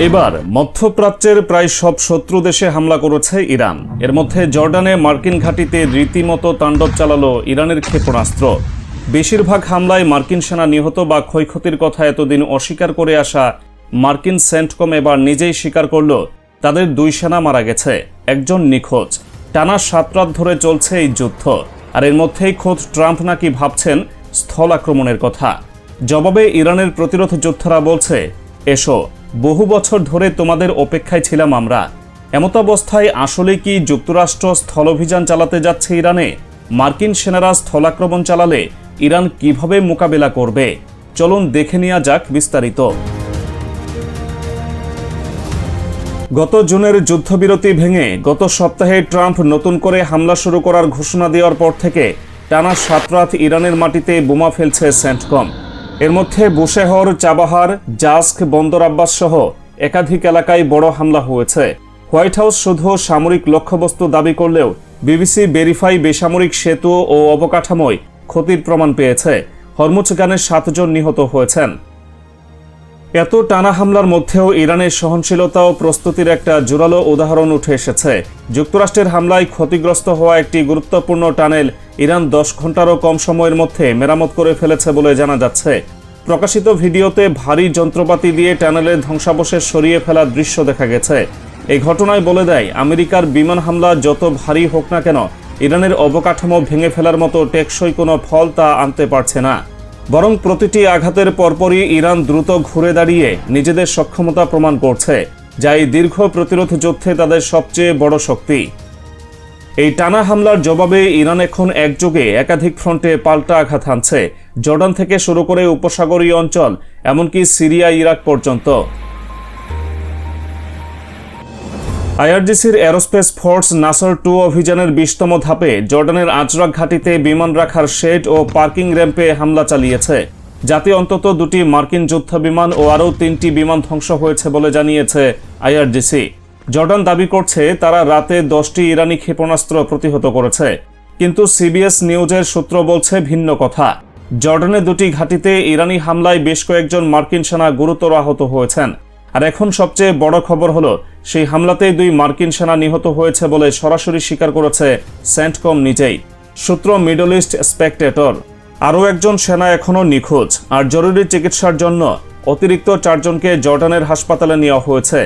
এবার মধ্যপ্রাচ্যের প্রায় সব শত্রু দেশে হামলা করেছে ইরান। এর মধ্যে জর্ডানে মার্কিন ঘাঁটিতে রীতিমতো তাণ্ডব চালালো ইরানের ক্ষেপণাস্ত্র। বেশিরভাগ হামলায় মার্কিন সেনা নিহত বা ক্ষয়ক্ষতির কথা এতদিন অস্বীকার করে আসা মার্কিন সেন্টকম এবার নিজেই স্বীকার করল তাদের 2 সেনা মারা গেছে, একজন নিখোঁজ। টানা 7 রাত ধরে চলছে এই যুদ্ধ, আর এর মধ্যেই খোদ ট্রাম্প নাকি ভাবছেন স্থল আক্রমণের কথা। জবাবে ইরানের প্রতিরোধ যোদ্ধারা বলছে, এসো, বহু বছর ধরে তোমাদের অপেক্ষায় ছিলাম আমরা। এমতাবস্থায় আসলে কি যুক্তরাষ্ট্র স্থলাভিযান চালাতে যাচ্ছে ইরানে? মার্কিন সেনারা স্থলাক্রমণ চালালে ইরান কিভাবে মোকাবেলা করবে? চলুন দেখে নেওয়া যাক বিস্তারিত। গত জুনের যুদ্ধবিরতি ভেঙে গত সপ্তাহে ট্রাম্প নতুন করে হামলা শুরু করার ঘোষণা দেওয়ার পর থেকে টানা 7 রাত ইরানের মাটিতে বোমা ফেলছে সেন্টকম। এর মধ্যে বুশেহর, চাবাহার, জাস্ক, বন্দর আব্বাস সহ একাধিক এলাকায় বড় হামলা হয়েছে। হোয়াইট হাউস শুধু সামরিক লক্ষ্যবস্তু দাবি করলেও বিবিসি ভেরিফাই বেসামরিক সেতু ও অবকাঠামোয় ক্ষতির প্রমাণ পেয়েছে। হরমুজগানে 7 জন নিহত হয়েছেন। এত টানা হামলার মধ্যেও ইরানের সহনশীলতা ও প্রস্তুতির একটা জোরালো উদাহরণ উঠে এসেছে। যুক্তরাষ্ট্রের হামলায় ক্ষতিগ্রস্ত হওয়া একটি গুরুত্বপূর্ণ টানেল ইরান 10 ঘন্টারও কম সময়ের মধ্যে মেরামত করে ফেলেছে বলে জানা যাচ্ছে। প্রকাশিত ভিডিওতে ভারী যন্ত্রপাতি দিয়ে টানেলের ধ্বংসাবশেষ সরিয়ে ফেলার দৃশ্য দেখা গেছে। এই ঘটনায় বলে দেয়, আমেরিকার বিমান হামলা যত ভারী হোক না কেন, ইরানের অবকাঠামো ভেঙে ফেলার মতো টেকসই কোনো ফল তা আনতে পারছে না। বরং প্রতিটি আঘাতের পরপরই ইরান দ্রুত ঘুরে দাঁড়িয়ে নিজেদের সক্ষমতা প্রমাণ করছে, যা এই দীর্ঘ প্রতিরোধ যুদ্ধে তাদের সবচেয়ে বড় শক্তি। এই টানা হামলার জবাবে ইরান এখন একযোগে একাধিক ফ্রন্টে পাল্টা আঘাত হানছে, জর্ডান থেকে শুরু করে উপসাগরীয় অঞ্চল, এমনকি সিরিয়া, ইরাক পর্যন্ত। আইআরজিসির এরোস্পেস ফোর্স নাসর 2 অভিযানের 20তম ধাপে জর্ডানের আজরাক ঘাঁটিতে বিমান রাখার শেড ও পার্কিং র্যাম্পে হামলা চালিয়েছে। যাতে অন্তত 2টি মার্কিন যুদ্ধ বিমান ও আরও 3টি বিমান ধ্বংস হয়েছে বলে জানিয়েছে আইআরজিসি। জর্ডান দাবি করছে তারা রাতে 10টি ইরানি ক্ষেপণাস্ত্র প্রতিহত করেছে, কিন্তু সিবিএস নিউজের সূত্র বলছে ভিন্ন কথা। জর্ডানের 2টি ঘাঁটিতে ইরানি হামলায় বেশ কয়েকজন মার্কিন সেনা গুরুতর আহত হয়েছেন। আর এখন সবচেয়ে বড় খবর হলো, সেই হামলাতেই 2 মার্কিন সেনা নিহত হয়েছে বলে সরাসরি স্বীকার করেছে সেন্টকম নিজেই। সূত্র মিডল ইস্ট স্পেকটেটর। আরও একজন সেনা এখনও নিখোঁজ, আর জরুরি চিকিৎসার জন্য অতিরিক্ত 4 জনকে জর্ডানের হাসপাতালে নেওয়া হয়েছে।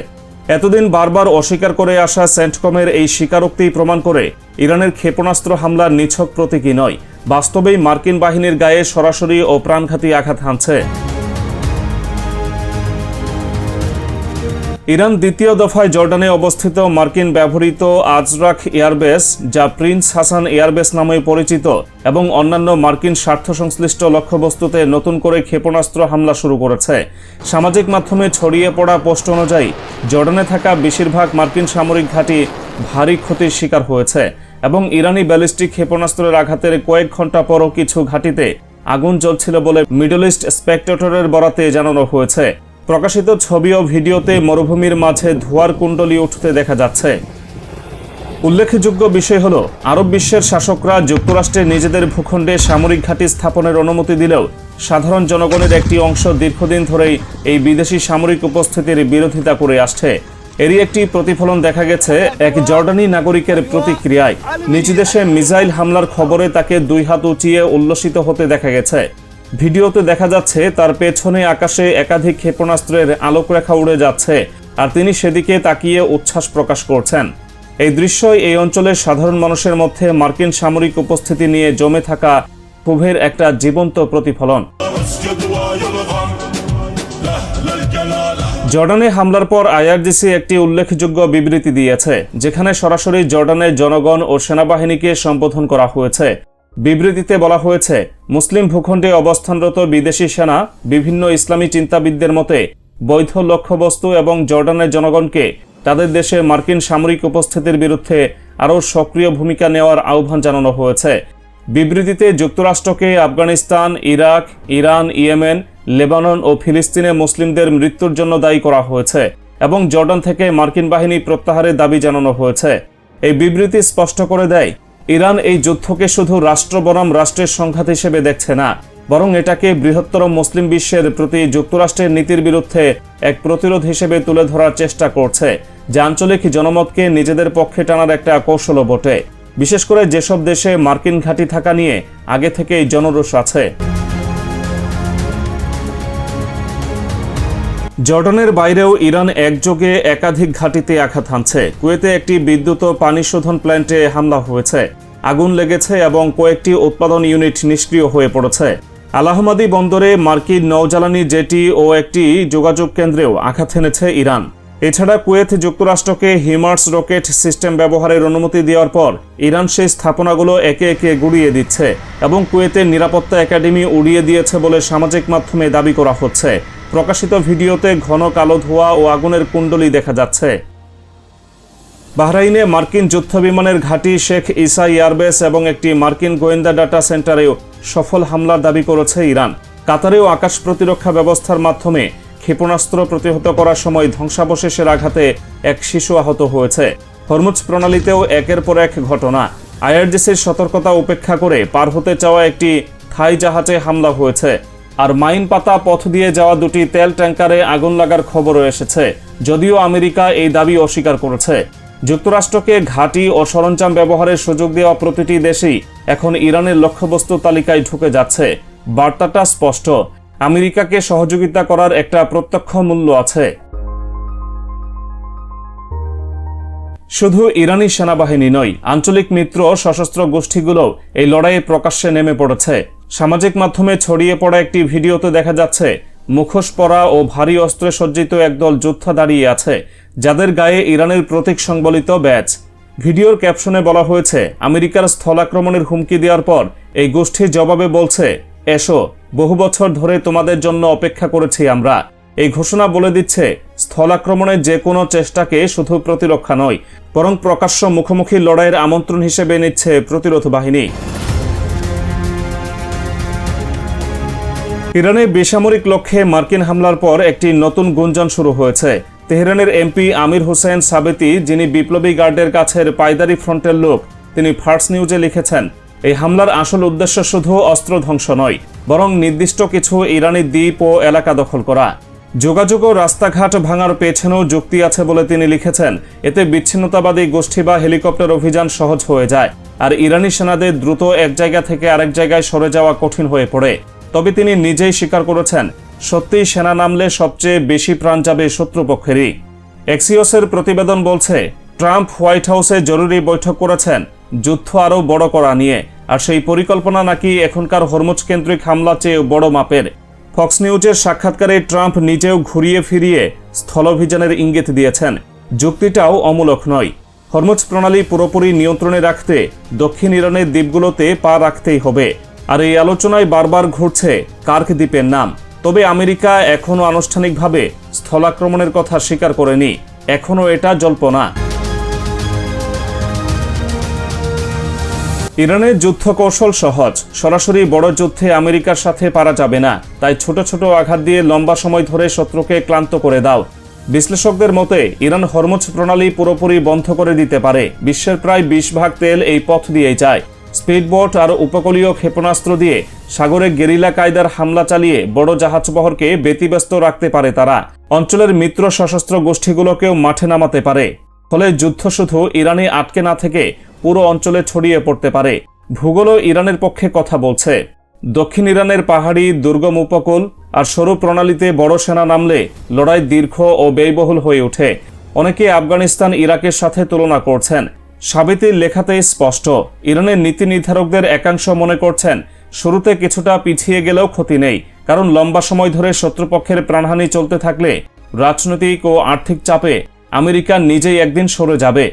এতদিন বারবার অস্বীকার করে আসা সেন্টকমের এই স্বীকারোক্তি প্রমাণ করে ইরানের ক্ষেপণাস্ত্র হামলার নিছক প্রতীকী নয়, বাস্তবেই মার্কিন বাহিনীর গায়ে সরাসরি ও প্রাণঘাতী আঘাত হানছে। ইরান দ্বিতীয় দফায় জর্ডানে অবস্থিত মার্কিন ব্যবহৃত আজরাক এয়ারবেস, যা প্রিন্স হাসান এয়ারবেস নামে পরিচিত, এবং অন্যান্য মার্কিন স্বার্থ সংশ্লিষ্ট লক্ষ্যবস্তুতে নতুন করে ক্ষেপণাস্ত্র হামলা শুরু করেছে। সামাজিক মাধ্যমে ছড়িয়ে পড়া পোস্ট অনুযায়ী জর্ডানে থাকা বেশিরভাগ মার্কিন সামরিক ঘাঁটি ভারী ক্ষতির শিকার হয়েছে, এবং ইরানি ব্যালিস্টিক ক্ষেপণাস্ত্রের আঘাতের কয়েক ঘন্টা পরও কিছু ঘাঁটিতে আগুন জ্বলছিল বলে মিডল ইস্ট স্পেকটেটরের বরাতে জানানো হয়েছে। প্রকাশিত ছবি ও ভিডিওতে মরুভূমির মাঝে ধোঁয়ার কুণ্ডলী উঠতে দেখা যাচ্ছে। উল্লেখযোগ্য বিষয় হল, আরব বিশ্বের শাসকরা যুক্তরাষ্ট্রে নিজেদের ভূখণ্ডে সামরিক ঘাঁটি স্থাপনের অনুমতি দিলেও সাধারণ জনগণের একটি অংশ দীর্ঘদিন ধরেই এই বিদেশি সামরিক উপস্থিতির বিরোধিতা করে আসছে। এরই একটি প্রতিফলন দেখা গেছে এক জর্ডানি নাগরিকের প্রতিক্রিয়ায়। নিজ দেশে মিসাইল হামলার খবরে তাকে 2 হাত উঁচিয়ে উল্লসিত হতে দেখা গেছে। ভিডিওতে দেখা যাচ্ছে তার পেছনে আকাশে একাধিক ক্ষেপণাস্ত্রের আলোকরেখা উড়ে যাচ্ছে, আর তিনি সেদিকে তাকিয়ে উচ্ছ্বাস প্রকাশ করছেন। এই দৃশ্যই এই অঞ্চলের সাধারণ মানুষের মধ্যে মার্কিন সামরিক উপস্থিতি নিয়ে জমে থাকা ক্ষোভের একটা জীবন্ত প্রতিফলন। জর্ডানে হামলার পর আইআরজিসি একটি উল্লেখযোগ্য বিবৃতি দিয়েছে, যেখানে সরাসরি জর্ডানের জনগণ ও সেনাবাহিনীকে সম্বোধন করা হয়েছে। বিবৃতিতে বলা হয়েছে, মুসলিম ভূখণ্ডে অবস্থানরত বিদেশি সেনা বিভিন্ন ইসলামী চিন্তাবিদদের মতে বৈধ লক্ষ্যবস্তু এবং জর্ডানের জনগণকে তাদের দেশে মার্কিন সামরিক উপস্থিতির বিরুদ্ধে আরও সক্রিয় ভূমিকা নেওয়ার আহ্বান জানানো হয়েছে। বিবৃতিতে যুক্তরাষ্ট্রকে Afghanistan, Iraq, Iran, Yemen, Lebanon ও ফিলিস্তিনে মুসলিমদের মৃত্যুর জন্য দায়ী করা হয়েছে, এবং জর্ডান থেকে মার্কিন বাহিনী প্রত্যাহারের দাবি জানানো হয়েছে। এই বিবৃতি স্পষ্ট করে দেয়, ইরান এই যুদ্ধকে শুধু রাষ্ট্র বনাম রাষ্ট্রের সংঘাত হিসেবে দেখছে না, বরং এটাকে বৃহত্তর মুসলিম বিশ্বের প্রতি যুক্তরাষ্ট্রের নীতির বিরুদ্ধে এক প্রতিরোধ হিসেবে তুলে ধরার চেষ্টা করছে, যা আঞ্চলিক জনমতকে নিজেদের পক্ষে টানার একটা কৌশলও বটে, বিশেষ করে যেসব দেশে মার্কিন ঘাঁটি থাকা নিয়ে আগে থেকেই জনরোষ আছে। জর্ডানের বাইরেও ইরান একযোগে একাধিক ঘাঁটিতে আঘাত হানছে। কুয়েতে একটি বিদ্যুৎ ও পানি শোধন প্ল্যান্টে হামলা হয়েছে, আগুন লেগেছে এবং কয়েকটি উৎপাদন ইউনিট নিষ্ক্রিয় হয়ে পড়েছে। আল আহমাদি বন্দরে মার্কিন নৌজ্বালানি জেটি ও একটি যোগাযোগ কেন্দ্রেও আঘাত হেনেছে ইরান। এছাড়া কুয়েত যুক্তরাষ্ট্রকে হিমার্স রকেট সিস্টেম ব্যবহারের অনুমতি দেওয়ার পর ইরান সেই স্থাপনাগুলো একে একে গুড়িয়ে দিচ্ছে এবং কুয়েতের নিরাপত্তা একাডেমি উড়িয়ে দিয়েছে বলে সামাজিক মাধ্যমে দাবি করা হচ্ছে। প্রকাশিত ভিডিওতে ঘন কালো ধোঁয়া ও আগুনের কুণ্ডলী দেখা যাচ্ছে। বাহরাইনে মার্কিন যুদ্ধবিমানের ঘাঁটি শেখ ইসা এয়ারবেস এবং একটি মার্কিন গোয়েন্দা ডাটা সেন্টারেও সফল হামলার দাবি করেছে ইরান। কাতারেও আকাশ প্রতিরক্ষা ব্যবস্থার মাধ্যমে ক্ষেপণাস্ত্র প্রতিহত করার সময় ধ্বংসাবশেষের আঘাতে এক শিশু আহত হয়েছে। হরমুজ প্রণালীতেও একের পর এক ঘটনা। আইআরজিসির সতর্কতা উপেক্ষা করে পার হতে চাওয়া একটি থাই জাহাজে হামলা হয়েছে। আর মাইন পাতা পথ দিয়ে যাওয়া দুটি তেল ট্যাঙ্কারে আগুন লাগার খবরও এসেছে, যদিও আমেরিকা এই দাবি অস্বীকার করেছে। যুক্তরাষ্ট্রকে ঘাঁটি ও সরঞ্জাম ব্যবহারের সুযোগ দেওয়া প্রতিটি দেশই এখন ইরানের লক্ষ্যবস্তু তালিকায় ঢুকে যাচ্ছে। বার্তাটা স্পষ্ট, আমেরিকাকে সহযোগিতা করার একটা প্রত্যক্ষ মূল্য আছে। শুধু ইরানি সেনাবাহিনী নয়, আঞ্চলিক মিত্র সশস্ত্র গোষ্ঠীগুলোও এই লড়াইয়ে প্রকাশ্যে নেমে পড়েছে। সামাজিক মাধ্যমে ছড়িয়ে পড়া একটি ভিডিওতে দেখা যাচ্ছে মুখোশ পরা ও ভারী অস্ত্রে সজ্জিত একদল যোদ্ধা দাঁড়িয়ে আছে, যাদের গায়ে ইরানের প্রতীক সংবলিত ব্যাজ। ভিডিওর ক্যাপশনে বলা হয়েছে, আমেরিকার স্থল আক্রমণের হুমকি দেওয়ার পর এই গোষ্ঠীর জবাবে বলছে, এসো, বহু বছর ধরে তোমাদের জন্য অপেক্ষা করেছি আমরা। এই ঘোষণা বলে দিচ্ছে স্থল আক্রমণের যে কোনো চেষ্টাকে শুধু প্রতিরক্ষা নয়, বরং প্রকাশ্য মুখোমুখি লড়াইয়ের আমন্ত্রণ হিসেবে নিচ্ছে প্রতিরোধ বাহিনী। ইরানে বেসামরিক লক্ষ্যে মার্কিন হামলার পর একটি নতুন গুঞ্জন শুরু হয়েছে। তেহরানের এমপি আমির হোসেন সাবেতি, যিনি বিপ্লবী গার্ডের কাছের পায়দারি ফ্রন্টের লোক, তিনি ফার্স নিউজে লিখেছেন, এই হামলার আসল উদ্দেশ্য শুধু অস্ত্র ধ্বংস নয়, বরং নির্দিষ্ট কিছু ইরানি দ্বীপ ও এলাকা দখল করা। যোগাযোগ ও রাস্তাঘাট ভাঙার পেছনেও যুক্তি আছে বলে তিনি লিখেছেন, এতে বিচ্ছিন্নতাবাদী গোষ্ঠী বা হেলিকপ্টার অভিযান সহজ হয়ে যায়, আর ইরানি সেনাদের দ্রুত এক জায়গা থেকে আরেক জায়গায় সরে যাওয়া কঠিন হয়ে পড়ে। তবে তিনি নিজেই স্বীকার করেছেন, সত্যিই সেনা নামলে সবচেয়ে বেশি প্রাণ যাবে শত্রুপক্ষেরই। এক্সিওসের প্রতিবেদন বলছে, ট্রাম্প হোয়াইট হাউসে জরুরি বৈঠক করেছেন যুদ্ধ আরও বড় করা নিয়ে, আর সেই পরিকল্পনা নাকি এখনকার হরমুজ কেন্দ্রিক হামলা চেয়ে বড় মাপের। ফক্স নিউজের সাক্ষাৎকারে ট্রাম্প নিজেও ঘুরিয়ে ফিরিয়ে স্থলাভিযানের ইঙ্গিত দিয়েছেন। যুক্তিটাও অমূলক নয়। হরমুজ প্রণালী পুরোপুরি নিয়ন্ত্রণে রাখতে দক্ষিণ ইরানের দ্বীপগুলোতে পা রাখতেই হবে। আর এই আলোচনায় বারবার ঘুরছে কার্ক দ্বীপের নাম। তবে আমেরিকা এখনও আনুষ্ঠানিকভাবে স্থলাক্রমণের কথা স্বীকার করেনি, এখনও এটা জল্পনা। ইরানের যুদ্ধ কৌশল সহজ, সরাসরি বড় যুদ্ধে আমেরিকার সাথে পারা যাবে না, তাই ছোট ছোট আঘাত দিয়ে লম্বা সময় ধরে শত্রুকে ক্লান্ত করে দাও। বিশ্লেষকদের মতে ইরান হরমুজ প্রণালী পুরোপুরি বন্ধ করে দিতে পারে। বিশ্বের প্রায় 20% তেল এই পথ দিয়েই যায়। স্পিডবোট আর উপকূলীয় ক্ষেপণাস্ত্র দিয়ে সাগরে গেরিলা কায়দার হামলা চালিয়ে বড় জাহাজবহরকে ব্যতিব্যস্ত রাখতে পারে তারা। অঞ্চলের মিত্র সশস্ত্র গোষ্ঠীগুলোকেও মাঠে নামাতে পারে। ফলে যুদ্ধ শুধু ইরানে আটকে না থেকে পুরো অঞ্চলে ছড়িয়ে পড়তে পারে। ভূগোলও ইরানের পক্ষে কথা বলছে। দক্ষিণ ইরানের পাহাড়ি দুর্গম উপকূল আর সরু প্রণালীতে বড় সেনা নামলে লড়াই দীর্ঘ ও ব্যয়বহুল হয়ে ওঠে। অনেকে আফগানিস্তান, ইরাকের সাথে তুলনা করছেন। সাবেতির লেখাতেই স্পষ্ট, ইরানের নীতি নির্ধারকদের একাংশ মনে করছেন শুরুতে কিছুটা পিছিয়ে গেলেও ক্ষতি নেই, কারণ লম্বা সময় ধরে শত্রুপক্ষের প্রাণহানি চলতে থাকলে রাজনৈতিক ও আর্থিক চাপে আমেরিকা নিজেই একদিন সরে যাবে।